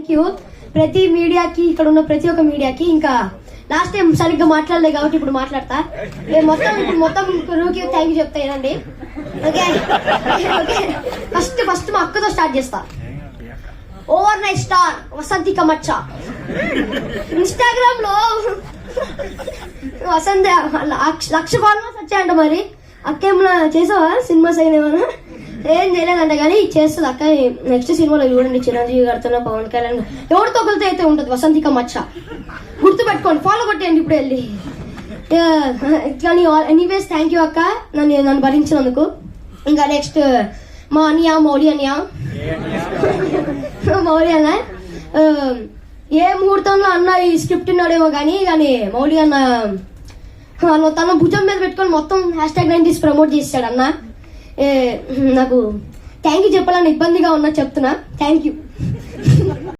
Thank you ప్రతి మీడియాకి, ఇక్కడ ఉన్న ప్రతి ఒక్క మీడియాకి. ఇంకా లాస్ట్ టైం సరిగ్గా మాట్లాడలేదు కాబట్టి ఇప్పుడు మాట్లాడతా. మొత్తం రూకి థ్యాంక్ యూ చెప్తానండి. ఓకే ఓకే, ఫస్ట్ మా అక్కతో స్టార్ట్ చేస్తా. ఓవర్ నైట్ స్టార్ వసంతిక మచ్చ. ఇన్స్టాగ్రామ్ లో వసంత 1,00,000 ఫాలోవర్స్ వచ్చాయంట. మరి అక్క ఏమన్నా చేసావా? సినిమాస్ అయినా ఏం చేయలేదంట, కానీ చేస్తుంది అక్క. నెక్స్ట్ సినిమాలో చూడండి, చిరంజీవి గారితో, పవన్ కళ్యాణ్, ఎవరితో ఒకరితో అయితే ఉంటుంది వసంతిక మచ్చ. గుర్తు పెట్టుకోండి, ఫాలో కొట్టేయండి ఇప్పుడు వెళ్ళి. కానీ ఎనీవేస్ థ్యాంక్ యూ అక్క, నన్ను భరించినందుకు. ఇంకా నెక్స్ట్ మా అనియా మౌలి అనియా ఏ ముహూర్తంలో అన్న ఈ స్క్రిప్ట్ ఉన్నాడేమో కానీ మౌలి అన్న తన భుజం మీద పెట్టుకొని మొత్తం #90s ప్రమోట్ చేశాడు అన్న. నాకు థ్యాంక్ యూ చెప్పాలని ఇబ్బందిగా ఉన్నా, చెప్తున్నా థ్యాంక్ యూ.